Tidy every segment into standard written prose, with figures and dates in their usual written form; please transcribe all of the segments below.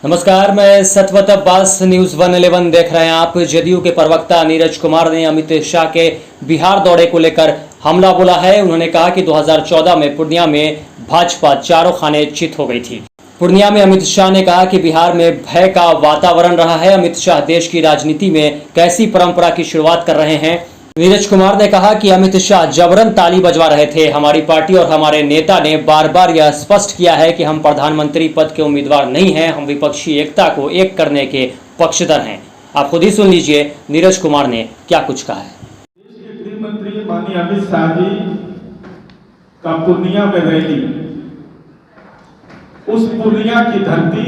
नमस्कार, मैं सतवत अब्बास, न्यूज 111 देख रहे हैं आप। जदयू के प्रवक्ता नीरज कुमार ने अमित शाह के बिहार दौरे को लेकर हमला बोला है। उन्होंने कहा कि 2014 में पूर्णिया में भाजपा चारों खाने चित हो गई थी। पूर्णिया में अमित शाह ने कहा कि बिहार में भय का वातावरण रहा है। अमित शाह देश की राजनीति में कैसी परंपरा की शुरुआत कर रहे हैं। नीरज कुमार ने कहा कि अमित शाह जबरन ताली बजवा रहे थे। हमारी पार्टी और हमारे नेता ने बार बार यह स्पष्ट किया है कि हम प्रधानमंत्री पद के उम्मीदवार नहीं हैं, हम विपक्षी एकता को एक करने के पक्षधर हैं। आप खुद ही सुन लीजिए नीरज कुमार ने क्या कुछ कहा है। देश के गृह मंत्री माननीय अमित शाह जी का पूर्णिया में रैली, उस पूर्णिया की धरती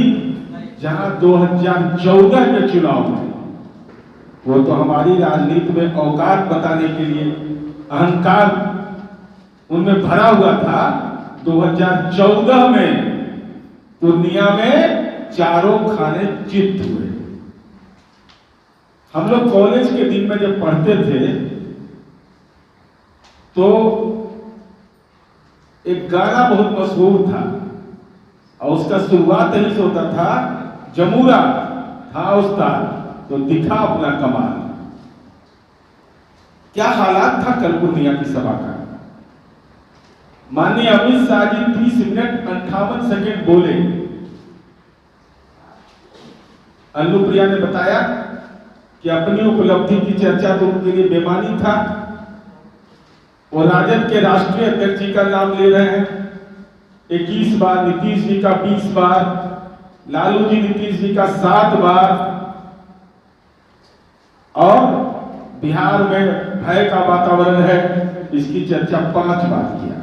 जहां 2014 के चुनाव में वो तो हमारी राजनीति में औकात बताने के लिए अहंकार उनमें भरा हुआ था। 2014 में पूर्णिया में चारों खाने चित हुए। हम लोग कॉलेज के दिन में जब पढ़ते थे तो एक गाना बहुत मशहूर था और उसका शुरुआत यही से होता था, जमूरा था उस्ताद तो दिखा अपना कमाल। क्या हालात था कल पूर्णिया की सभा का। माननीय अमित शाह जी 30 मिनट 58 सेकेंड बोले। अनुप्रिया ने बताया कि अपनी उपलब्धि की चर्चा तो उनके लिए बेमानी था। वो राजद के राष्ट्रीय अध्यक्ष जी का नाम ले रहे हैं 21 बार, नीतीश जी का 20 बार, लालू जी नीतीश जी का 7 बार, और बिहार में भय का वातावरण है इसकी चर्चा 5 बार किया।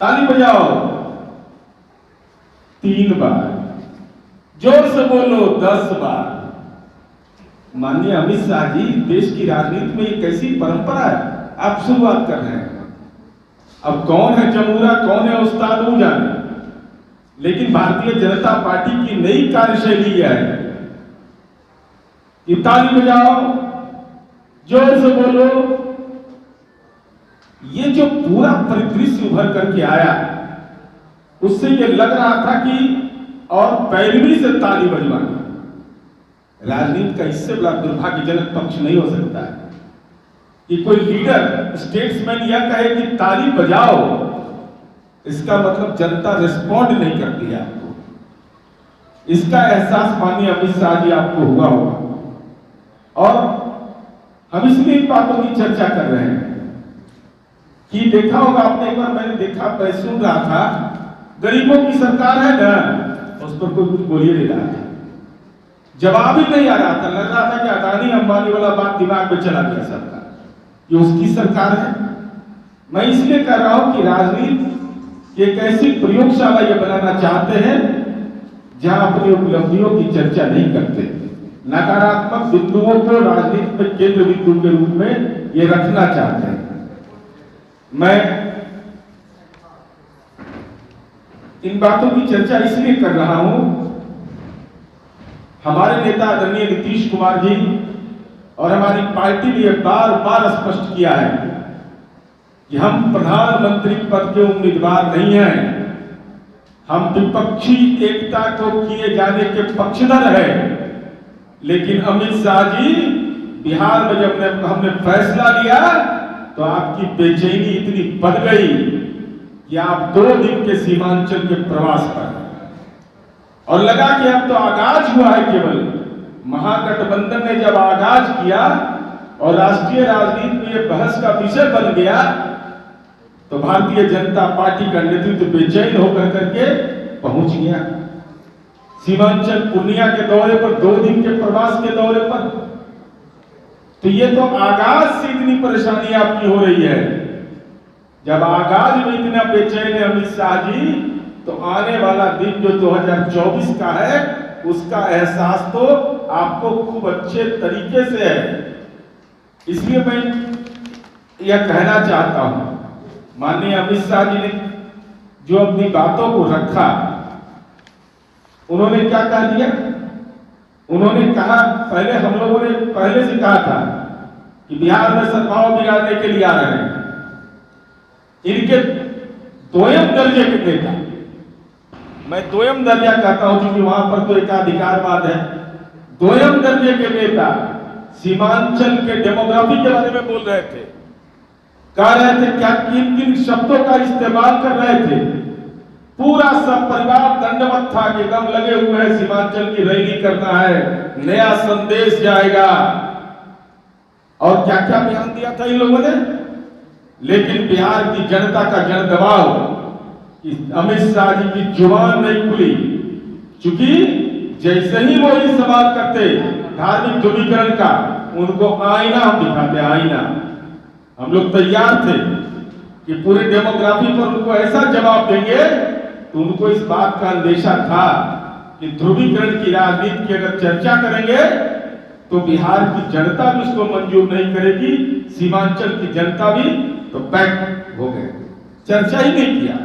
ताली बजाओ 3 बार, जोर से बोलो 10 बार। माननीय अमित शाह जी, देश की राजनीति में ये कैसी परंपरा है आप शुरुआत कर रहे हैं। अब कौन है जमूरा, कौन है उस्ताद वो जाने, लेकिन भारतीय जनता पार्टी की नई कार्यशैली यह है कि ताली बजाओ, जोर से बोलो। ये जो पूरा परिदृश्य उभर करके आया उससे ये लग रहा था कि और पैरवी से ताली बजवाना राजनीति का इससे बड़ा दुर्भाग्यजनक पक्ष नहीं हो सकता है कि कोई लीडर स्टेट्समैन यह कहे कि ताली बजाओ, इसका मतलब जनता रिस्पॉन्ड नहीं करती है आपको। इसका एहसास माननीय अमित शाह जी आपको हुआ होगा और हम इसलिए इन बातों की चर्चा कर रहे हैं कि देखा होगा आपने, एक बार मैंने देखा, मैं सुन रहा था, गरीबों की सरकार है ना, उस पर कोई कुछ बोलिए नहीं रहा था, जवाब ही नहीं आ रहा था। लग रहा था कि अदानी अंबानी वाला बात दिमाग में चला गया सरकार, ये उसकी सरकार है। मैं इसलिए कह रहा हूं कि राजनीति एक ऐसी प्रयोगशाला ये बनाना चाहते हैं जहां अपनी उपलब्धियों की चर्चा नहीं करते, नकारात्मक बिंदुओं को राजनीति में केंद्र बिंदु के रूप में ये रखना चाहते हैं। मैं इन बातों की चर्चा इसलिए कर रहा हूं, हमारे नेता आदरणीय नीतीश कुमार जी और हमारी पार्टी ने बार बार स्पष्ट किया है कि हम प्रधानमंत्री पद के उम्मीदवार नहीं हैं, हम विपक्षी एकता को किए जाने के पक्षधर हैं। लेकिन अमित शाह जी, बिहार में जब हमने फैसला लिया तो आपकी बेचैनी इतनी बढ़ गई कि आप 2 दिन के सीमांचल के प्रवास पर, और लगा कि अब तो आगाज हुआ है। केवल महागठबंधन ने जब आगाज किया और राष्ट्रीय राजनीति में यह बहस का विषय बन गया तो भारतीय जनता पार्टी का नेतृत्व बेचैन होकर करके पहुंच गया सीमांचल पूर्णिया के दौरे पर, 2 दिन के प्रवास के दौरे पर। तो ये तो आगाज से इतनी परेशानी आपकी हो रही है। जब आगाज में इतना बेचैन है अमित शाह जी, तो आने वाला दिन जो 2024 का है उसका एहसास तो आपको खूब अच्छे तरीके से है। इसलिए मैं यह कहना चाहता हूं, माननीय अमित शाह जी ने जो अपनी बातों को रखा, उन्होंने क्या कह दिया, उन्होंने कहा, पहले हम लोगों ने पहले से कहा था कि बिहार में सद्भाव बिगाड़ने के लिए आ रहे हैं। इनके 2वें दर्जे के नेता मैं दोयम दर्जा कहता हूं क्योंकि वहां पर तो एकाधिकारवाद है। दोयम दर्जे के नेता सीमांचल के डेमोग्राफी के बारे में बोल रहे थे, कह रहे थे क्या किन किन शब्दों का इस्तेमाल कर रहे थे। पूरा सब परिवार दंडवत था कि एकदम लगे हुए हैं, सीमांचल की रैली करना है, नया संदेश जाएगा। और क्या क्या बयान दिया था इन लोगों ने। लेकिन बिहार की जनता का जन दबाव कि अमित शाह जी की जुबान नहीं खुली, क्योंकि जैसे ही वो ही सवाल करते धार्मिक ध्रुवीकरण का, उनको आईना हम दिखाते, आईना। हम लोग तैयार थे कि पूरे डेमोग्राफी पर उनको ऐसा जवाब देंगे तो उनको इस बात का अंदेशा था कि ध्रुवीकरण की राजनीति की अगर चर्चा करेंगे तो बिहार की जनता भी उसको मंजूर नहीं करेगी, सीमांचल की जनता भी, तो पैक हो गए, चर्चा ही नहीं किया।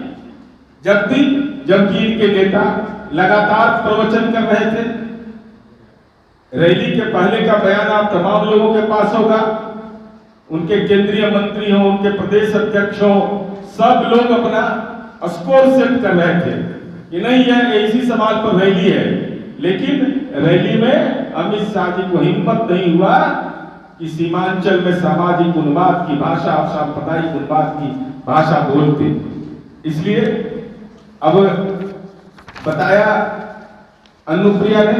जबकि इनके नेता लगातार प्रवचन कर रहे थे। रैली के पहले का बयान आप तमाम लोगों के पास होगा, उनके केंद्रीय मंत्री हो, उनके प्रदेश अध्यक्ष हो, सब लोग अपना स्कोर सेट कर रहे थे कि नहीं है इसी सवाल पर रैली है। लेकिन रैली में अमित शाह जी को हिम्मत नहीं हुआ कि सीमांचल में सामाजिक उन्माद की भाषा, सांप्रदायिक उन्माद की भाषा बोलते। इसलिए अब बताया अनुप्रिया ने,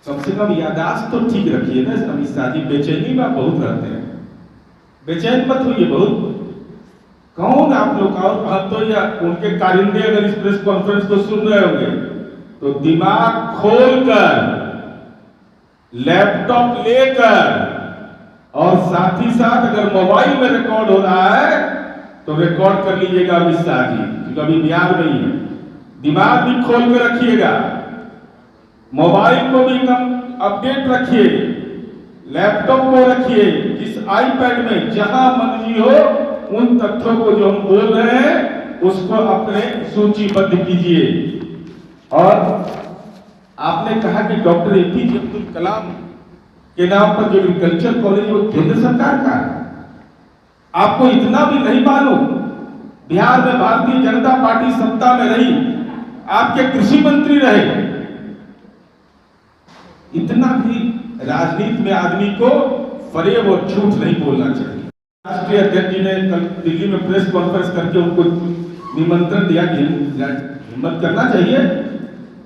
कम से कम यादाश्त तो ठीक रखिए ना अमित शाह जी, बेचैनी में बहुत रहते हैं, बेचैन मत होइए बहुत। कौन आप लोग, और तो या उनके कारिंदे अगर इस प्रेस कॉन्फ्रेंस को सुन रहे होंगे तो दिमाग खोलकर, लैपटॉप लेकर और साथ ही साथ अगर मोबाइल में रिकॉर्ड हो रहा है तो रिकॉर्ड कर लीजिएगा अमित शाह जी, क्योंकि अभी बिहार में ही है। दिमाग भी खोल कर रखिएगा, मोबाइल को भी एकदम अपडेट रखिए, लैपटॉप को रखिए, जिस आईपैड में जहां मर्जी हो उन तथ्यों को जो हम बोल रहे हैं उसको अपने सूचीबद्ध कीजिए। और आपने कहा कि डॉक्टर एपीजे अब्दुल कलाम के नाम पर जो एग्रीकल्चर कॉलेज है वो केंद्र सरकार का है। आपको इतना भी नहीं मालूम, बिहार में भारतीय जनता पार्टी सत्ता में रही, आपके कृषि मंत्री रहे। इतना भी राजनीति में आदमी को फरेब और झूठ नहीं बोलना चाहिए। राष्ट्रीय अध्यक्ष जी ने कल दिल्ली में प्रेस कॉन्फ्रेंस करके उनको निमंत्रण दिया कि हिम्मत करना चाहिए,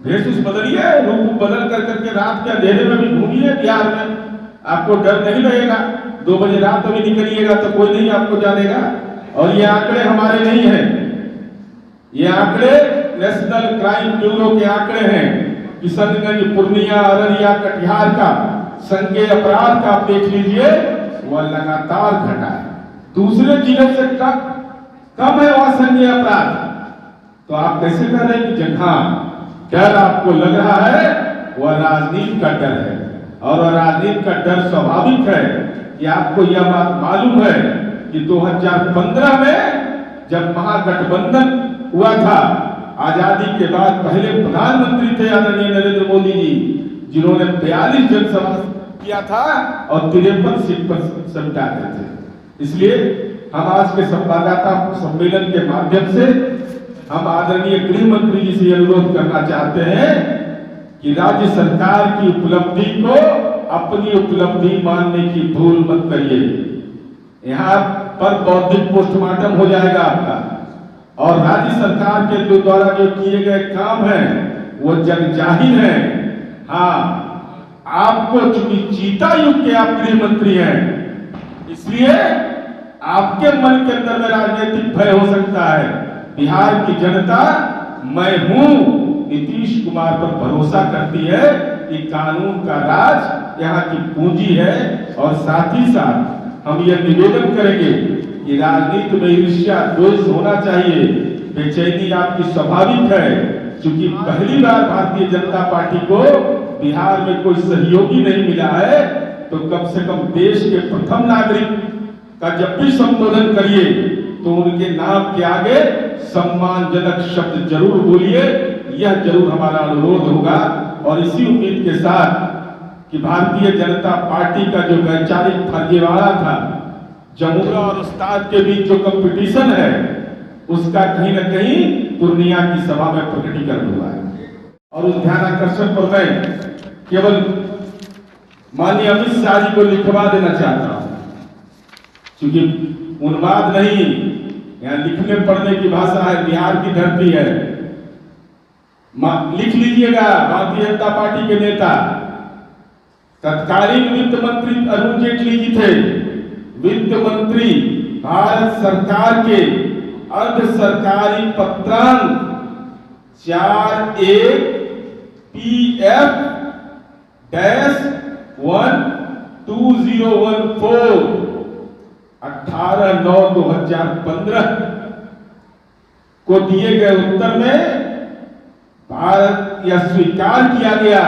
वेशभूष बदलिए, रूप बदल कर करके रात के अंधेरे में भी घूमिए बिहार में, आपको डर नहीं लगेगा। 2 बजे रात में भी निकलिएगा तो कोई नहीं आपको जानेगा। और ये आंकड़े हमारे नहीं हैं, ये आंकड़े नेशनल क्राइम ब्यूरो के आंकड़े हैं। किशनगंज, पूर्णिया, अररिया, कटिहार का संज्ञेय अपराध का आप देख लीजिए, वह लगातार घटा है। दूसरे जिले से कम है वहां संज्ञेय अपराध। तो आप कैसे कह रहे हैं कि जहां डर आपको लग रहा है वह राजनीति का डर है। और राजनीति का डर स्वाभाविक है कि आपको यह बात मालूम है कि 2015 में जब महागठबंधन हुआ था, आजादी के बाद पहले प्रधानमंत्री थे आदरणीय नरेंद्र मोदी जी, जिन्होंने 42 जनसभा किया था और 53 सीट पर समझाते थे। इसलिए हम आज के संवाददाता सम्मेलन के माध्यम से हम आदरणीय गृह मंत्री जी से अनुरोध करना चाहते हैं कि राज्य सरकार की उपलब्धि को अपनी उपलब्धि मानने की भूल मत करिए। यहाँ पर बौद्धिक पोस्टमार्टम हो जाएगा आपका, और राज्य सरकार के द्वारा जो किए गए काम हैं वो जग जाहिर है। हाँ, आपको चूंकि चीता युग के आप गृह मंत्री हैं, इसलिए आपके मन के अंदर में राजनीतिक भय हो सकता है। बिहार की जनता मैं हूं नीतीश कुमार पर भरोसा करती है कि कानून का राज यहाँ की पूंजी है। और साथ ही साथ हम यह निवेदन करेंगे कि राजनीति में ईर्ष्या द्वेष होना चाहिए। बेचैनी आपकी स्वाभाविक है, क्योंकि पहली बार भारतीय जनता पार्टी को बिहार में कोई सहयोगी नहीं मिला है। तो कम से कम देश के प्रथम नागरिक का जब भी संबोधन करिए तो उनके नाम के आगे सम्मानजनक शब्द जरूर बोलिए, यह जरूर हमारा अनुरोध होगा। और इसी उम्मीद के साथ कि भारतीय जनता पार्टी का जो वैचारिक फर्जीवाड़ा था, जमुना और उस्ताद के बीच जो कंपटीशन है, उसका कहीं न कहीं पूर्णिया की सभा में प्रकटीकरण हुआ है। और उस ध्यान आकर्षण पर मैं केवल माननीय अमित शाह जी को लिखवा देना चाहता हूं, क्योंकि उन्माद नहीं, यहाँ लिखने पढ़ने की भाषा है, बिहार की धरती है। लिख लीजिएगा, भारतीय जनता पार्टी के नेता तत्कालीन वित्त मंत्री अरुण जेटली जी थे। वित्त मंत्री भारत सरकार के अर्ध सरकारी पत्रांक 41 PF-12014 18/9/2015 को दिए गए उत्तर में भारत यह स्वीकार किया गया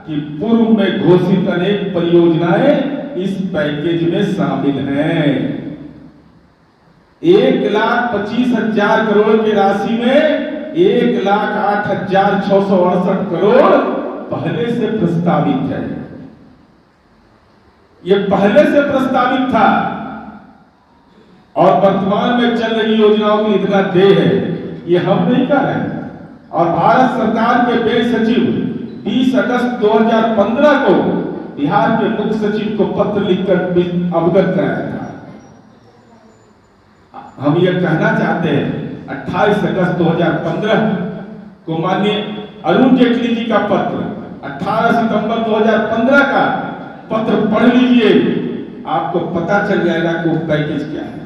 कि पूर्व में घोषित अनेक परियोजनाएं इस पैकेज में शामिल हैं। 1,25,000 करोड़ की राशि में 1,08,668 करोड़ पहले से प्रस्तावित है। यह पहले से प्रस्तावित था और वर्तमान में चल रही योजनाओं की इतना देय है, ये हम नहीं कर रहे हैं। और भारत सरकार के व्यय सचिव 20 अगस्त 2015 को बिहार के मुख्य सचिव को पत्र लिखकर अवगत कराया था। हम यह कहना चाहते हैं, 28 अगस्त 2015 को माननीय अरुण जेटली जी का पत्र, 18 सितंबर 2015 का पत्र पढ़ लीजिए, आपको पता चल जाएगा कि वो पैकेज क्या है।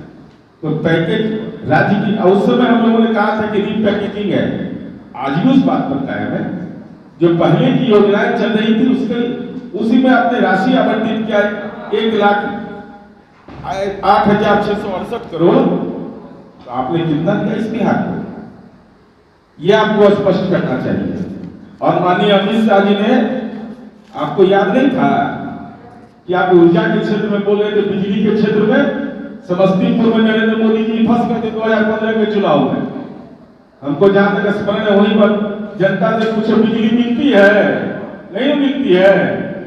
तो पैकेज राज्य की, उस समय हम लोगों ने कहा था कि रीपैकेजिंग है, आज भी उस बात पर कायम है। जो पहले की योजनाएं चल रही थी उसी में आपने राशि आवंटित किया 1,08,668 करोड़, तो आपने कितना दिया इस बिहार को, यह आपको स्पष्ट करना चाहिए। और माननीय अमित शाह जी ने, आपको याद नहीं था कि आप ऊर्जा के क्षेत्र में बोल रहे थे, बिजली के क्षेत्र में समस्तीपुर में नरेंद्र मोदी जी फंस गए थे 2015 के चुनाव में। हमको जहां तक स्मरण है, वहीं पर जनता से पूछो बिजली मिलती है, नहीं मिलती है,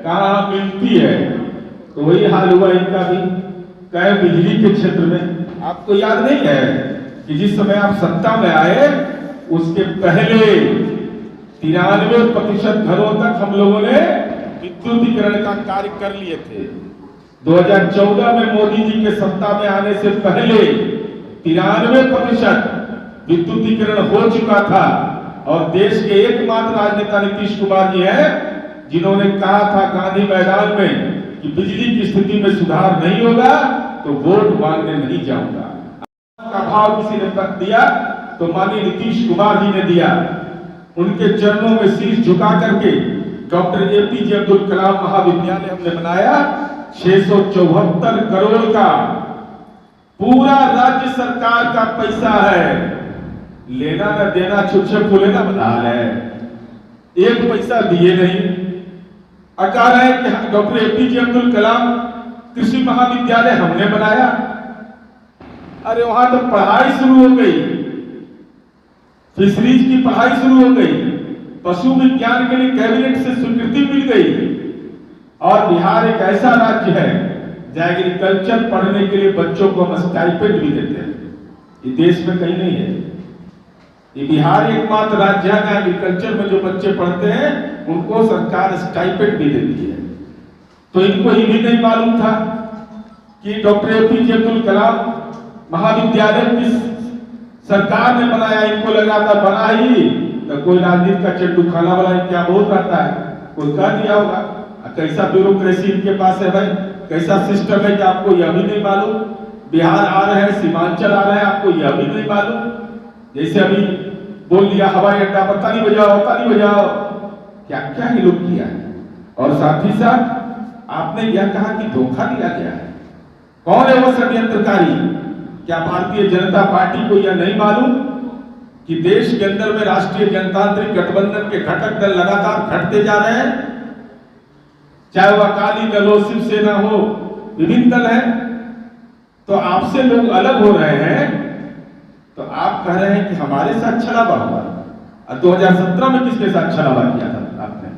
कहाँ मिलती है। तो वही हाल हुआ इनका भी, कहे बिजली के क्षेत्र में। आपको याद नहीं है कि जिस समय आप सत्ता में आए उसके पहले 93% घरों तक हम लोगों ने विद्युतीकरण का कार्य कर लिए थे। 2014 में मोदी जी के सत्ता में आने से पहले 93% विद्युतीकरण हो चुका था। और देश के एकमात्र राजनेता नीतीश कुमार जी हैं जिन्होंने कहा था गांधी मैदान में कि बिजली की स्थिति में सुधार नहीं होगा तो वोट मांगने नहीं जाऊंगा। का भाव किसी ने दिया तो माननीय नीतीश कुमार जी ने दिया। उनके चरणों में शीश झुका करके डॉक्टर APJ अब्दुल कलाम महाविद्यालय हमने बनाया। 674 करोड़ का पूरा राज्य सरकार का पैसा है, लेना न देना छुच्छे फूले ना बना है, एक पैसा दिए नहीं। कह रहे हैं कि डॉक्टर APJ अब्दुल कलाम कृषि महाविद्यालय हमने बनाया। अरे वहां तो पढ़ाई शुरू हो गई, फिशरीज की पढ़ाई शुरू हो गई, पशु विज्ञान के लिए कैबिनेट से स्वीकृति मिल गई। और बिहार एक ऐसा राज्य है जहां एग्रीकल्चर पढ़ने के लिए बच्चों को हम स्टाइपेंड भी देते हैं, ये देश में कहीं नहीं है। ये बिहार एकमात्र राज्य है जहां एग्रीकल्चर में जो बच्चे पढ़ते हैं उनको सरकार स्टाइपेंड भी देती है। तो इनको ये भी नहीं मालूम था कि डॉक्टर APJ अब्दुल कलाम महाविद्यालय किस सरकार ने बनाया। इनको लगा था बना ही तो कोई राजनीति का चट्टू खाना वाला क्या बहुत रहता है, कोई कह दिया होगा। कैसा ब्यूरोक्रेसी इनके पास है भाई, कैसा सिस्टम है कि आपको यह भी नहीं मालूम। बिहार आ रहे हैं, सीमांचल आ रहे हैं, आपको यह भी नहीं मालूम। जैसे अभी बोल दिया हवाई अड्डा पर ताली बजाओ, क्या क्या ही लोग किया है। और साथ ही साथ आपने यह कहा कि धोखा दिया गया है। कौन है वो षड्यंत्रकारी? क्या भारतीय जनता पार्टी को यह नहीं मालूम कि देश के अंदर में राष्ट्रीय जनतांत्रिक गठबंधन के घटक दल लगातार घटते जा रहे हैं? चाहे वह अकाली दल हो, शिवसेना हो, विभिन्न दल है। तो आपसे लोग अलग हो रहे हैं, तो आप कह रहे हैं कि हमारे साथ छलावा हुआ। और 2017 में किसके साथ छलावा किया था आपने?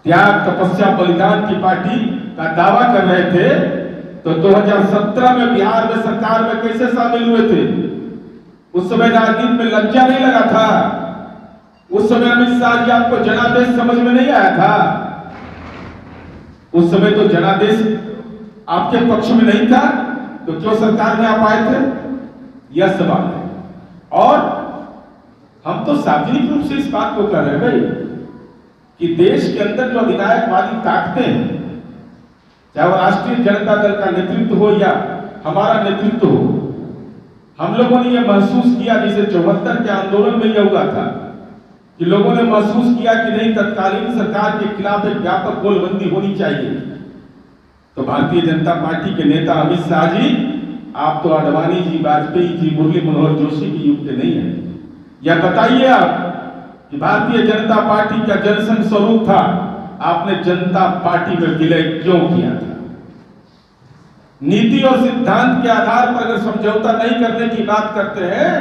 त्याग, तपस्या, बलिदान की पार्टी का दावा कर रहे थे, तो 2017 में बिहार में सरकार में कैसे शामिल हुए थे? उस समय राजनीति में लज्जा नहीं लगा था। उस समय अमित शाह जी आपको जनादेश समझ में नहीं आया था। उस समय तो जनादेश आपके पक्ष में नहीं था, तो क्यों सरकार में आप आए थे? यह सवाल है। और हम तो सार्वजनिक रूप से इस बात को कह रहे हैं भाई कि देश के अंदर जो अधिनायकवादी ताकतें हैं, चाहे वो राष्ट्रीय जनता दल का नेतृत्व हो या हमारा नेतृत्व हो, हम लोगों ने यह महसूस किया, जैसे 74 के आंदोलन में यह हुआ था कि लोगों ने महसूस किया कि नहीं, तत्कालीन सरकार के खिलाफ एक व्यापक गोलबंदी होनी चाहिए। तो भारतीय जनता पार्टी के नेता अमित शाह जी, आप तो आडवाणी जी, वाजपेयी जी, मुरली मनोहर जोशी की युग के नहीं है। यह बताइए आप कि भारतीय जनता पार्टी का जनसंघ स्वरूप था, आपने जनता पार्टी में विलय क्यों किया था? नीति और सिद्धांत के आधार पर अगर समझौता नहीं करने की बात करते हैं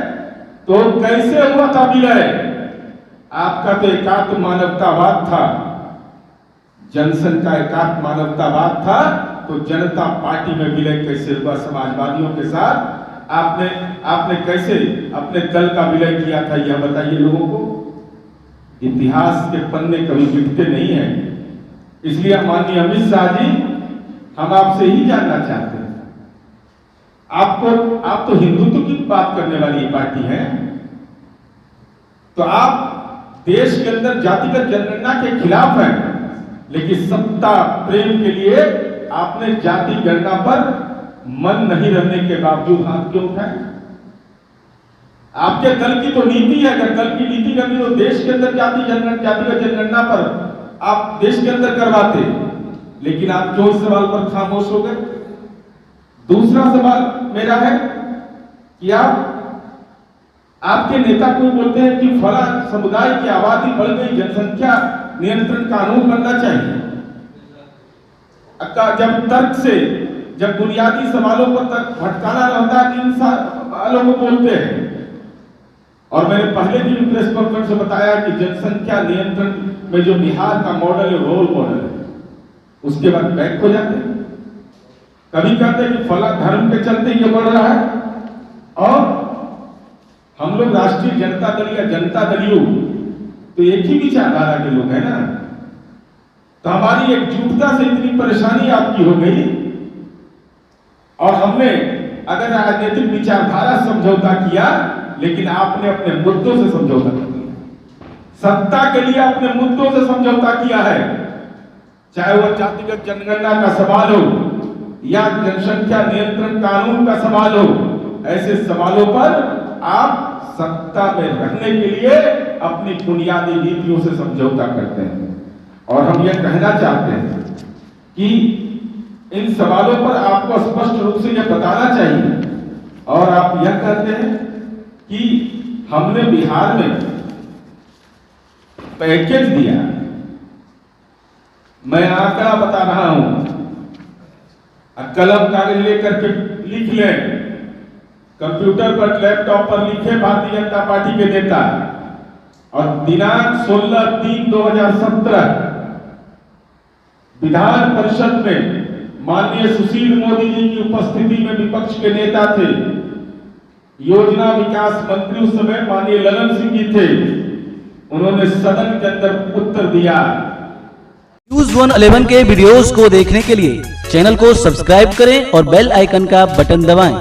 तो कैसे हुआ था विलय? आपका तो एकात्म मानवतावाद था, जनसंघ का एकात्म मानवतावाद था, तो जनता पार्टी में विलय कैसे हुआ? समाजवादियों के साथ आपने कैसे अपने दल का विलय किया था, यह बताइए लोगों को। इतिहास के पन्ने कभी मिटते नहीं है। इसलिए माननीय अमित शाह जी, हम आपसे ही जानना चाहते हैं, आप तो हिंदुत्व की बात करने वाली पार्टी है, तो आप देश के अंदर जातिगत जनगणना के खिलाफ हैं, लेकिन सत्ता प्रेम के लिए आपने जाति गणना पर मन नहीं रहने के बावजूद हाथ क्यों उठाए? आपके दल की तो नीति है, अगर दल की नीति करनी तो देश के अंदर जातिगत जनगणना पर आप देश के अंदर करवाते, लेकिन आप क्यों इस सवाल पर खामोश हो गए? दूसरा सवाल मेरा है कि आपके नेता को बोलते हैं कि फला समुदाय की आबादी बढ़ गई, जनसंख्या नियंत्रण कानून बनना चाहिए। जब तर्क से, जब बुनियादी सवालों पर तक भटकाना रहता है, इन सवालों को बोलते हैं। और मैंने पहले दिन प्रेस कॉन्फ्रेंस में बताया कि जनसंख्या नियंत्रण में जो बिहार का मॉडल है, रोल मॉडल है, उसके बाद बैक हो जाते हैं। कभी कहते हैं कि फला धर्म के चलते ये बढ़ रहा है, और हम लोग राष्ट्रीय जनता दल या जनता दलियों तो एक ही विचारधारा के लोग हैं ना, तो हमारी एकजुटता से इतनी परेशानी आपकी हो गई, और हमने अगर राजनीतिक विचारधारा समझौता किया, लेकिन आपने अपने मुद्दों से समझौता कर दिया। सत्ता के लिए अपने मुद्दों से समझौता किया है, चाहे वह जातिगत जनगणना का सवाल हो या जनसंख्या नियंत्रण कानून का सवाल हो। ऐसे सवालों पर आप सत्ता में रहने के लिए अपनी बुनियादी नीतियों से समझौता करते हैं, और हम यह कहना चाहते हैं कि इन सवालों पर आपको स्पष्ट रूप से यह बताना चाहिए। और आप यह कहते हैं कि हमने बिहार में पैकेज दिया। मैं आंकड़ा बता रहा हूं, कलम कागज लेकर के लिख लें, कंप्यूटर पर, लैपटॉप पर लिखे भारतीय जनता पार्टी के नेता, और दिनांक 16/3/2017 विधान परिषद में माननीय सुशील मोदी जी की उपस्थिति में विपक्ष के नेता थे, योजना विकास मंत्री उस समय माननीय ललन सिंह जी थे, उन्होंने सदन के अंदर उत्तर दिया। न्यूज़ 111 के वीडियोस को देखने के लिए चैनल को सब्सक्राइब करें और बेल आइकन का बटन दबाएं।